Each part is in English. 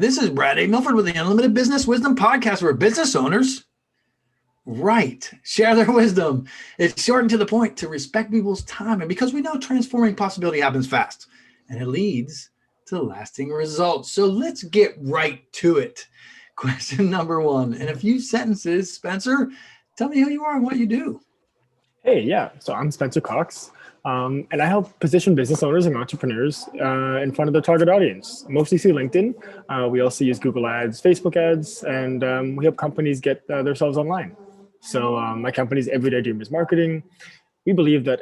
This is Brad A. Milford with the Unlimited Business Wisdom Podcast, where business owners share their wisdom. It's short and to the point to respect people's time. And because we know transforming possibility happens fast and it leads to lasting results. So let's get right to it. Question number one. In a few sentences, Spencer, tell me who you are and what you do. Hey, yeah. So I'm Spencer Cox, and I help position business owners and entrepreneurs in front of their target audience, mostly through LinkedIn. We also use Google Ads, Facebook ads, and we help companies get themselves online. So my company is EveryDayDreamers Marketing. We believe that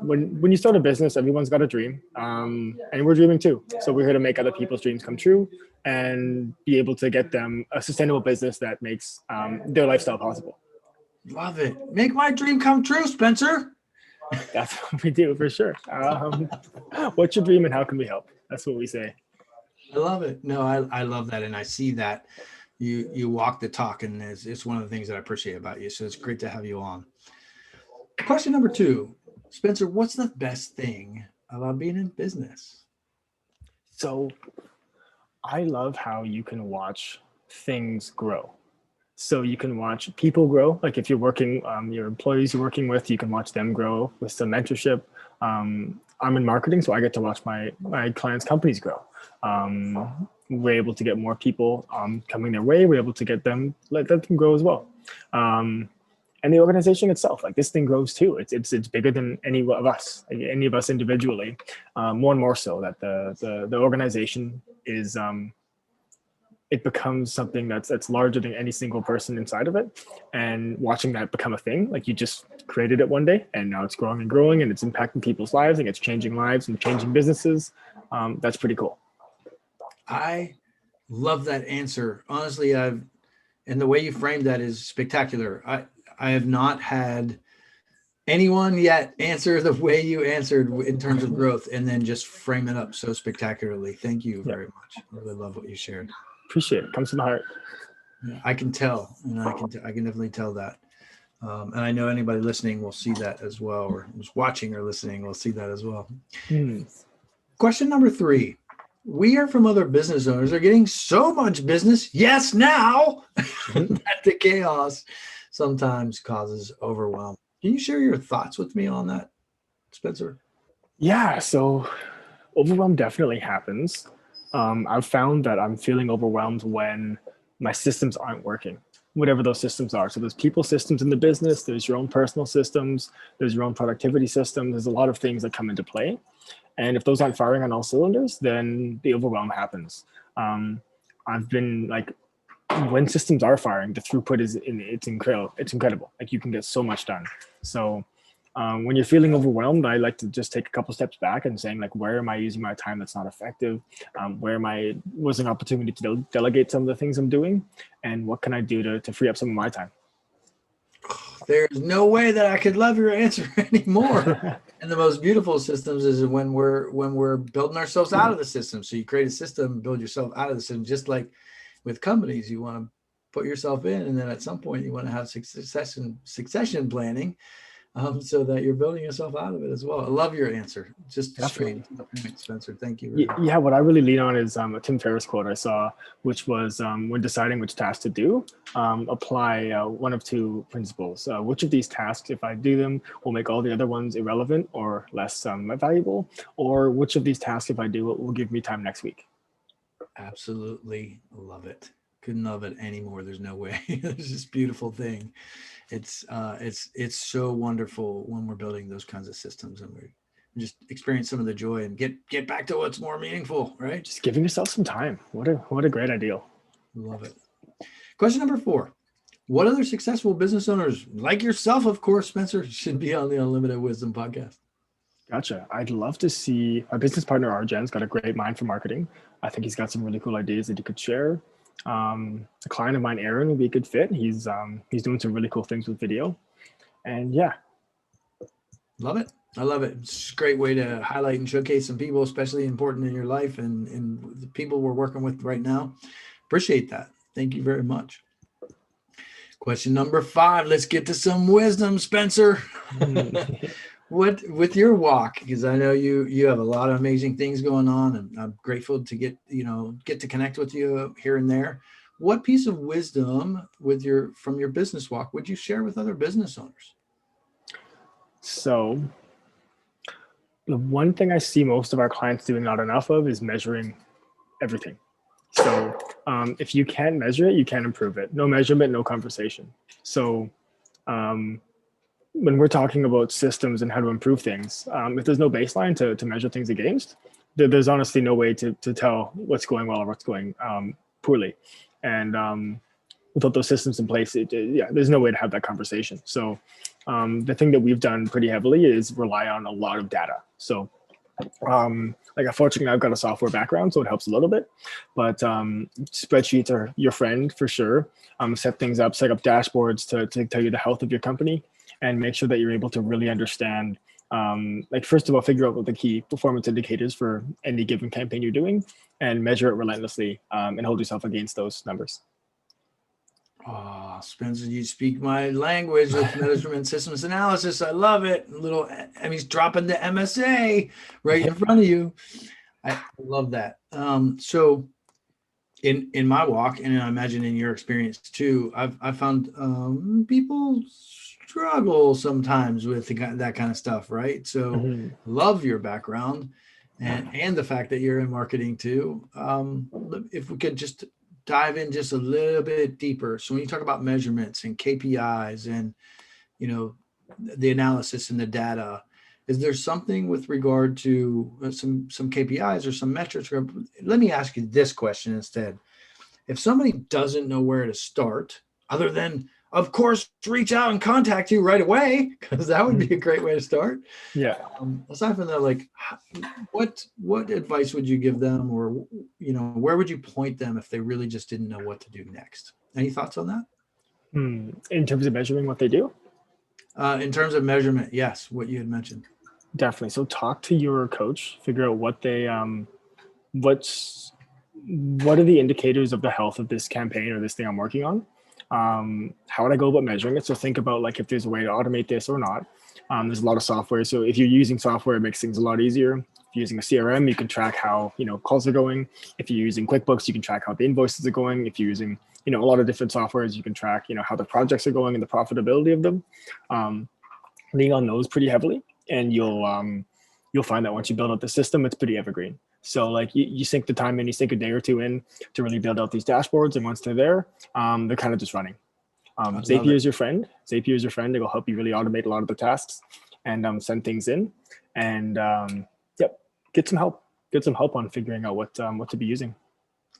when you start a business, everyone's got a dream, and we're dreaming too. So we're here to make other people's dreams come true and be able to get them a sustainable business that makes their lifestyle possible. Love it. Make my dream come true, Spencer. That's what we do for sure. What's your dream and how can we help? That's what we say. I love it. No, I love that. And I see that you walk the talk, and it's one of the things that I appreciate about you. So it's great to have you on. Question number two, Spencer, what's the best thing about being in business? So I love how you can watch things grow. So you can watch people grow. Like if you're working, your employees you're working with, you can watch them grow with some mentorship. I'm in marketing, so I get to watch my clients' companies grow. We're able to get more people coming their way. We're able to let them grow as well. And the organization itself, like this thing grows too. It's bigger than any of us individually. More and more so that the organization is. It becomes something that's larger than any single person inside of it, and watching that become a thing, like you just created it one day and now it's growing and growing and it's impacting people's lives and it's changing lives and changing businesses. That's pretty cool. I love that answer. Honestly, and the way you framed that is spectacular. I have not had anyone yet answer the way you answered in terms of growth and then just frame it up so spectacularly. Thank you very much. I really love what you shared. Appreciate it. Comes from the heart. Yeah, I can tell, and I can definitely tell that. And I know anybody listening will see that as well, or who's watching or listening will see that as well. Question number three. We hear from other business owners are getting so much business, yes, now, that the chaos sometimes causes overwhelm. Can you share your thoughts with me on that, Spencer? Yeah, so overwhelm definitely happens. I've found that I'm feeling overwhelmed when my systems aren't working, whatever those systems are. So there's people systems in the business, there's your own personal systems, there's your own productivity system. There's a lot of things that come into play. And if those aren't firing on all cylinders, then the overwhelm happens. I've been like, when systems are firing, the throughput it's incredible. Like you can get so much done. So when you're feeling overwhelmed, I like to just take a couple steps back and saying like, where am I using my time that's not effective? Was an opportunity to delegate some of the things I'm doing? And what can I do to free up some of my time? There's no way that I could love your answer anymore. And the most beautiful systems is when we're building ourselves out of the system. So you create a system, build yourself out of the system, just like with companies, you want to put yourself in, and then at some point you want to have succession planning. So that you're building yourself out of it as well. I love your answer. Just straight to the point, Spencer. Thank you. Yeah, what I really lean on is a Tim Ferriss quote I saw, which was when deciding which task to do, apply one of two principles. Which of these tasks, if I do them, will make all the other ones irrelevant or less valuable? Or which of these tasks, if I do it, will give me time next week? Absolutely love it. Couldn't love it anymore. There's no way. It's this beautiful thing. It's so wonderful when we're building those kinds of systems and we just experience some of the joy and get back to what's more meaningful, right? Just giving yourself some time. What a great ideal. Love it. Question number 4. What other successful business owners like yourself, of course, Spencer, should be on the Unlimited Wisdom podcast? Gotcha. I'd love to see my business partner, Arjan's got a great mind for marketing. I think he's got some really cool ideas that he could share. A client of mine, Aaron, would be a good fit. He's doing some really cool things with video. And yeah. Love it. I love it. It's a great way to highlight and showcase some people, especially important in your life and the people we're working with right now. Appreciate that. Thank you very much. Question number 5. Let's get to some wisdom, Spencer. What with your walk? Because I know you have a lot of amazing things going on, and I'm grateful to get to connect with you here and there. What piece of wisdom from your business walk would you share with other business owners? So the one thing I see most of our clients doing not enough of is measuring everything. So if you can't measure it, you can't improve it. No measurement, no conversation. So when we're talking about systems and how to improve things, if there's no baseline to measure things against, there's honestly no way to tell what's going well or what's going poorly. And without those systems in place, there's no way to have that conversation. So the thing that we've done pretty heavily is rely on a lot of data. So like unfortunately, I've got a software background, so it helps a little bit, but spreadsheets are your friend for sure. Set up dashboards to tell you the health of your company and make sure that you're able to really understand, like first of all, figure out what the key performance indicators for any given campaign you're doing and measure it relentlessly and hold yourself against those numbers. Oh, Spencer, you speak my language with measurement systems analysis. I love it. He's dropping the MSA right in front of you. I love that. So in my walk, and I imagine in your experience too, I've found people struggle sometimes with that kind of stuff, right? So love your background and the fact that you're in marketing too. If we could just dive in just a little bit deeper. So when you talk about measurements and KPIs and, the analysis and the data, is there something with regard to some KPIs or some metrics? Or let me ask you this question instead. If somebody doesn't know where to start, other than, of course, reach out and contact you right away, because that would be a great way to start. Yeah. Aside from that, like, what advice would you give them, or where would you point them if they really just didn't know what to do next? Any thoughts on that? In terms of measuring what they do? In terms of measurement, yes, what you had mentioned. Definitely. So talk to your coach, figure out what they what are the indicators of the health of this campaign or this thing I'm working on. How would I go about measuring it? So think about like if there's a way to automate this or not. There's a lot of software. So if you're using software, it makes things a lot easier. If you're using a CRM, you can track how calls are going. If you're using QuickBooks, you can track how the invoices are going. If you're using a lot of different softwares, you can track how the projects are going and the profitability of them. Lean on those pretty heavily, and you'll find that once you build out the system, it's pretty evergreen. So like you sink the time in, you sink a day or two in to really build out these dashboards. And once they're there, they're kind of just running. Zapier is your friend. Zapier is your friend. It will help you really automate a lot of the tasks and send things in. And get some help. Get some help on figuring out what to be using.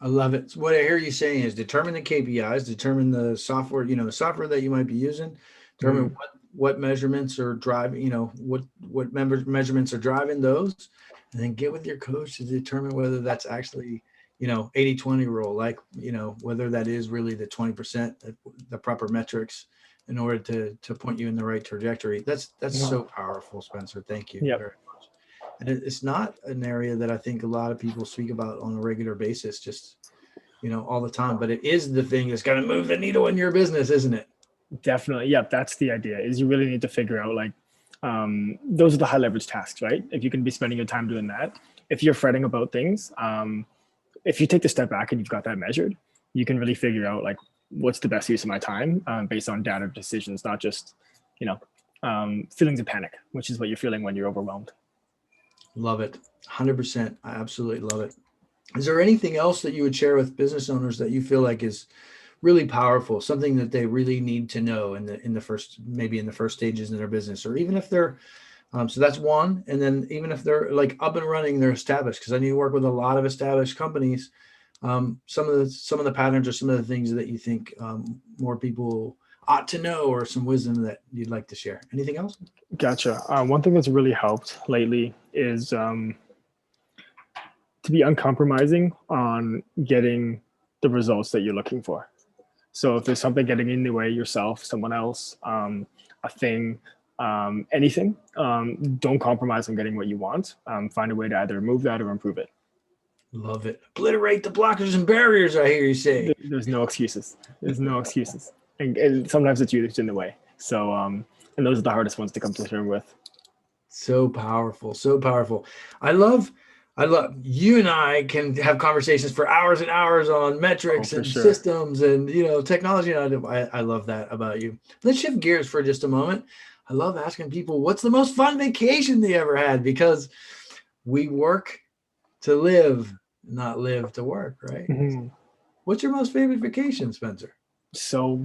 I love it. So what I hear you saying is determine the KPIs, determine the software, the software that you might be using, determine what measurements are driving, what measurements are driving those, and then get with your coach to determine whether that's actually, 80-20 rule, like, whether that is really the 20%, the proper metrics in order to point you in the right trajectory. That's so powerful, Spencer. Thank you very much. And it's not an area that I think a lot of people speak about on a regular basis, just, all the time, but it is the thing that's going to move the needle in your business, isn't it? Definitely. Yeah, that's the idea, is you really need to figure out like, those are the high leverage tasks, right? If you can be spending your time doing that, if you're fretting about things, if you take the step back and you've got that measured, you can really figure out like what's the best use of my time based on data decisions, not just, feelings of panic, which is what you're feeling when you're overwhelmed. Love it. 100%. I absolutely love it. Is there anything else that you would share with business owners that you feel like is really powerful, something that they really need to know in the first stages in their business, or even if they're so that's one. And then even if they're like up and running, they're established, because I know you work with a lot of established companies. Some of the patterns or some of the things that you think more people ought to know, or some wisdom that you'd like to share. Anything else? Gotcha. One thing that's really helped lately is to be uncompromising on getting the results that you're looking for. So if there's something getting in the way, yourself, someone else, a thing, anything, don't compromise on getting what you want. Find a way to either remove that or improve it. Love it. Obliterate the blockers and barriers, I hear you say. There's no excuses. There's no excuses. and sometimes it's you that's in the way. So, and those are the hardest ones to come to terms with. So powerful, so powerful. I love you and I can have conversations for hours and hours on metrics For and sure. systems and technology. And I love that about you. Let's shift gears for just a moment. I love asking people what's the most fun vacation they ever had, because we work to live, not live to work, right? Mhm. What's your most favorite vacation, Spencer? So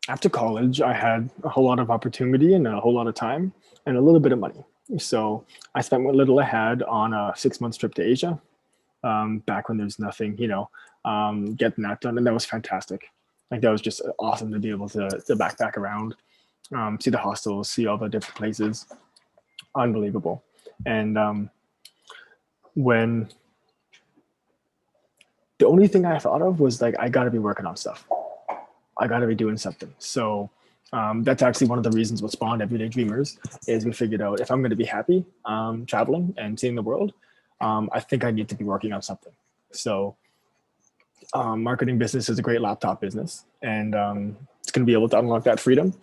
after college, I had a whole lot of opportunity and a whole lot of time and a little bit of money. So I spent what little I had on a 6 month trip to Asia, back when there's nothing, getting that done. And that was fantastic. Like that was just awesome to be able to backpack around, see the hostels, see all the different places. Unbelievable. And when the only thing I thought of was like, I got to be working on stuff. I got to be doing something. So that's actually one of the reasons what spawned Everyday Dreamers is we figured out if I'm going to be happy traveling and seeing the world, I think I need to be working on something. So marketing business is a great laptop business, and it's going to be able to unlock that freedom.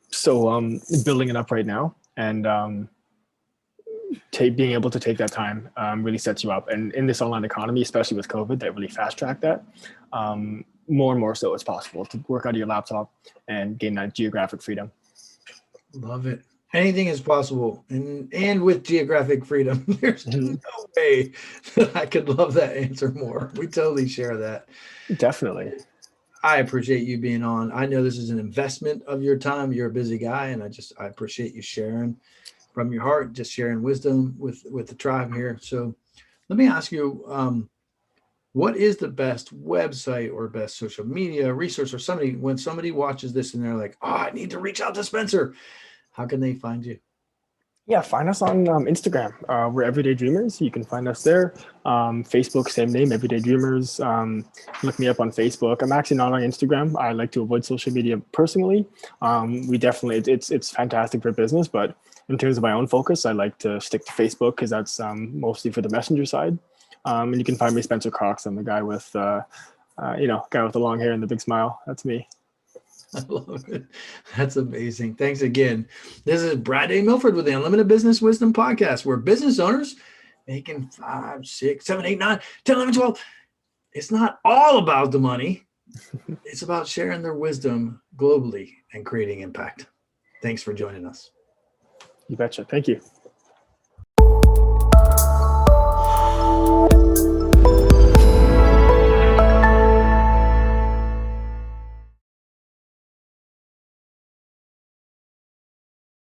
So building it up right now, and being able to take that time really sets you up. And in this online economy, especially with COVID, that really fast tracked that. More and more so it's possible to work out of your laptop and gain that geographic freedom. Love it. Anything is possible, and with geographic freedom. There's no way that I could love that answer more. We totally share that. Definitely. I appreciate you being on. I know this is an investment of your time. You're a busy guy, and I appreciate you sharing from your heart, just sharing wisdom with the tribe here. So let me ask you, what is the best website or best social media resource, or when somebody watches this and they're like, oh, I need to reach out to Spencer, how can they find you? Yeah, find us on Instagram. We're Everyday Dreamers. You can find us there. Facebook, same name, Everyday Dreamers. Look me up on Facebook. I'm actually not on Instagram. I like to avoid social media personally. We definitely, it's fantastic for business, but in terms of my own focus, I like to stick to Facebook because that's mostly for the messenger side. And you can find me Spencer Cox. I'm the guy with, guy with the long hair and the big smile. That's me. I love it. That's amazing. Thanks again. This is Brad A. Milford with the Unlimited Business Wisdom Podcast, where business owners making 5, 6, 7, 8, 9, 10, 11, 12. It's not all about the money. It's about sharing their wisdom globally and creating impact. Thanks for joining us. You betcha. Thank you.